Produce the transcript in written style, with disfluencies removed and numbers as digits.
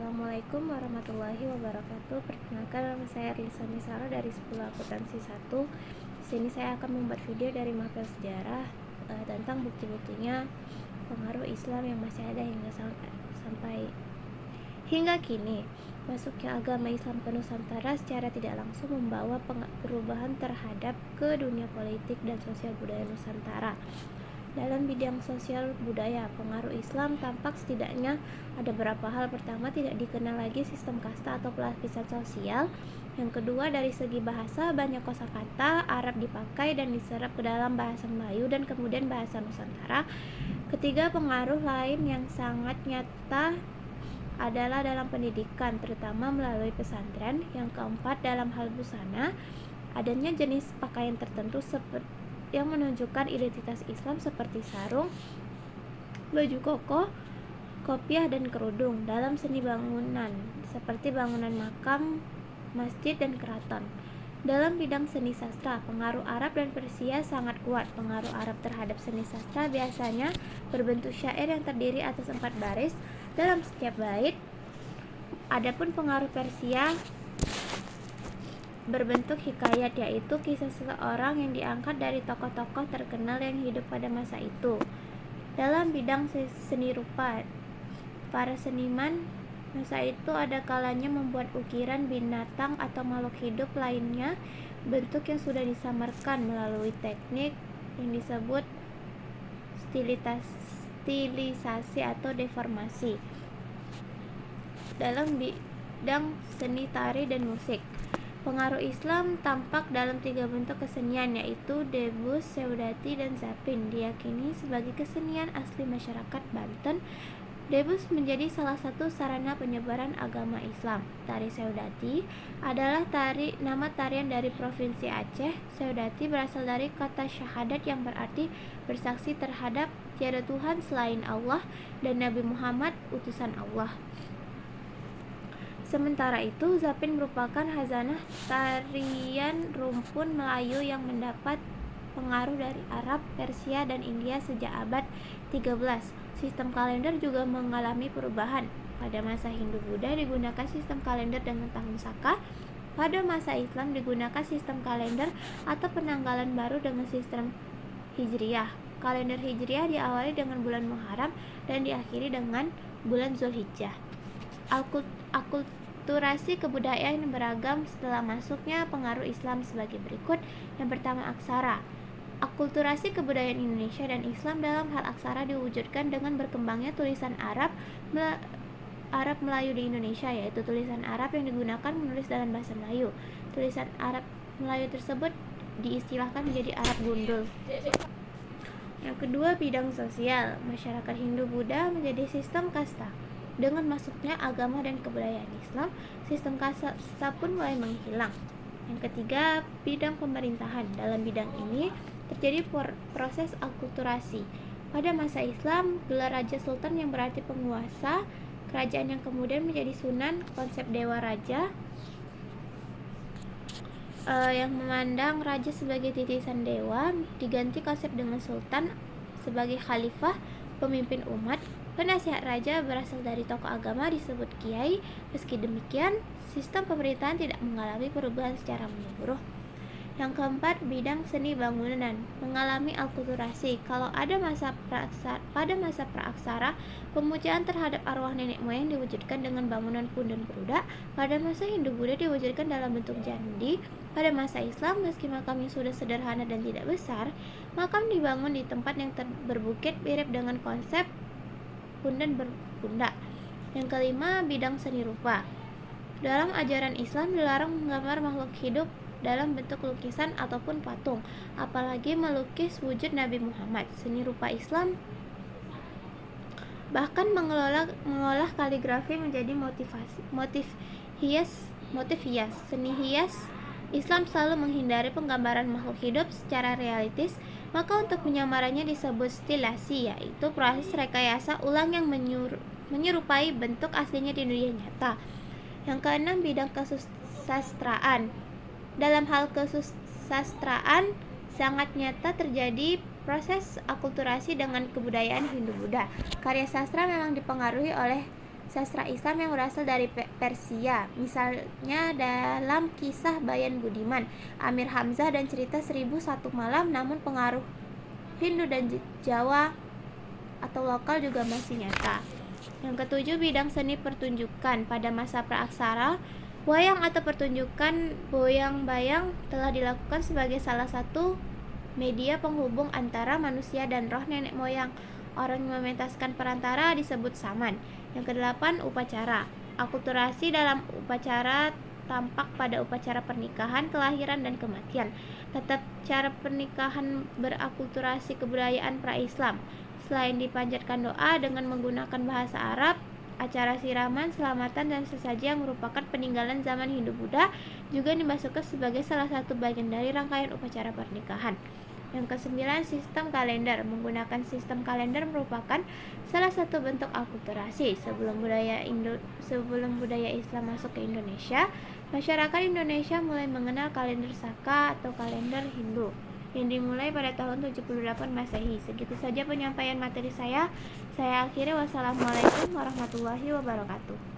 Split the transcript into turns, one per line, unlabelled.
Assalamualaikum warahmatullahi wabarakatuh. Perkenalkan, nama saya Lisa Nisara dari 10 Akuntansi 1. Di sini saya akan membuat video dari mapel sejarah tentang bukti-buktinya pengaruh Islam yang masih ada sampai hingga kini. Masuknya agama Islam ke Nusantara secara tidak langsung membawa perubahan terhadap ke dunia politik dan sosial budaya Nusantara. Dalam bidang sosial budaya, pengaruh Islam tampak setidaknya ada beberapa hal. Pertama, tidak dikenal lagi sistem kasta atau pelapisan sosial. Yang kedua, dari segi bahasa, banyak kosakata Arab dipakai dan diserap ke dalam bahasa Melayu dan kemudian bahasa Nusantara. Ketiga, pengaruh lain yang sangat nyata adalah dalam pendidikan, terutama melalui pesantren. Yang keempat, dalam hal busana, adanya jenis pakaian tertentu yang menunjukkan identitas Islam seperti sarung, baju koko, kopiah, dan kerudung. Dalam seni bangunan seperti bangunan makam, masjid, dan keraton. Dalam bidang seni sastra, pengaruh Arab dan Persia sangat kuat. Pengaruh Arab terhadap seni sastra biasanya berbentuk syair yang terdiri atas 4 baris dalam setiap bait. Adapun pengaruh Persia berbentuk hikayat, yaitu kisah seseorang yang diangkat dari tokoh-tokoh terkenal yang hidup pada masa itu. Dalam bidang seni rupa, para seniman masa itu ada kalanya membuat ukiran binatang atau makhluk hidup lainnya, bentuk yang sudah disamarkan melalui teknik yang disebut stilisasi atau deformasi. Dalam bidang seni tari dan musik, pengaruh Islam tampak dalam 3 bentuk kesenian, yaitu debus, seudati, dan zapin. Diyakini sebagai kesenian asli masyarakat Banten. Debus menjadi salah satu sarana penyebaran agama Islam. Tari seudati adalah nama tarian dari Provinsi Aceh. Seudati berasal dari kata syahadat yang berarti bersaksi terhadap tiada Tuhan selain Allah dan Nabi Muhammad utusan Allah. Sementara itu, zapin merupakan khazanah tarian rumpun Melayu yang mendapat pengaruh dari Arab, Persia, dan India sejak abad 13. Sistem kalender juga mengalami perubahan. Pada masa Hindu-Buddha digunakan sistem kalender dengan tahun Saka. Pada masa Islam digunakan sistem kalender atau penanggalan baru dengan sistem Hijriyah. Kalender Hijriyah diawali dengan bulan Muharram dan diakhiri dengan bulan Zulhijjah. Akulturasi kebudayaan yang beragam setelah masuknya pengaruh Islam sebagai berikut. Yang pertama, aksara. Akulturasi kebudayaan Indonesia dan Islam dalam hal aksara diwujudkan dengan berkembangnya tulisan Arab Melayu di Indonesia, yaitu tulisan Arab yang digunakan menulis dalam bahasa Melayu. Tulisan Arab Melayu tersebut diistilahkan menjadi Arab gundul. Yang kedua, bidang sosial. Masyarakat Hindu-Buddha menjadi sistem kasta. Dengan masuknya agama dan kebudayaan Islam, sistem kasta pun mulai menghilang. Yang ketiga, bidang pemerintahan. Dalam bidang ini terjadi proses akulturasi. Pada masa Islam, gelar Raja Sultan yang berarti penguasa kerajaan yang kemudian menjadi sunan, konsep dewa raja yang memandang raja sebagai titisan dewa diganti konsep dengan sultan sebagai khalifah, pemimpin umat. Penasihat raja berasal dari tokoh agama disebut kiai. Meski demikian, sistem pemerintahan tidak mengalami perubahan secara menyeluruh. Yang keempat, bidang seni bangunan mengalami akulturasi. Pada masa praaksara, pemujaan terhadap arwah nenek moyang diwujudkan dengan bangunan punden berudak. Pada masa Hindu-Buddha diwujudkan dalam bentuk candi. Pada masa Islam, meski makamnya sudah sederhana dan tidak besar, makam dibangun di tempat yang berbukit mirip dengan konsep punden berpundak. Yang kelima, bidang seni rupa. Dalam ajaran Islam dilarang menggambar makhluk hidup dalam bentuk lukisan ataupun patung, apalagi melukis wujud Nabi Muhammad. Seni rupa Islam bahkan mengolah kaligrafi menjadi motif hias. Seni hias Islam selalu menghindari penggambaran makhluk hidup secara realistis, maka untuk menyamarannya disebut stilasi, yaitu proses rekayasa ulang yang menyerupai bentuk aslinya di dunia nyata. Yang keenam, bidang kesusastraan. Dalam hal kesusastraan, sangat nyata terjadi proses akulturasi dengan kebudayaan Hindu-Buddha. Karya sastra memang dipengaruhi oleh sastra Islam yang berasal dari Persia. Misalnya dalam kisah Bayan Budiman, Amir Hamzah dan cerita 1001 Malam, namun pengaruh Hindu dan Jawa atau lokal juga masih nyata. Yang ketujuh, bidang seni pertunjukan. Pada masa praaksara, wayang atau pertunjukan boyang-bayang telah dilakukan sebagai salah satu media penghubung antara manusia dan roh nenek moyang. Orang yang mementaskan perantara disebut saman. Yang kedelapan, upacara. Akulturasi dalam upacara tampak pada upacara pernikahan, kelahiran, dan kematian. Tata cara pernikahan berakulturasi kebudayaan pra-Islam. Selain dipanjatkan doa dengan menggunakan bahasa Arab, acara siraman, selamatan, dan sesaji yang merupakan peninggalan zaman Hindu-Buddha juga dimasukkan sebagai salah satu bagian dari rangkaian upacara pernikahan. Yang kesembilan, sistem kalender. Menggunakan sistem kalender merupakan salah satu bentuk akulturasi. Sebelum budaya Islam masuk ke Indonesia, masyarakat Indonesia mulai mengenal kalender Saka atau kalender Hindu yang dimulai pada tahun 78 Masehi. Segitu saja penyampaian materi saya. Saya akhiri. Wassalamualaikum warahmatullahi wabarakatuh.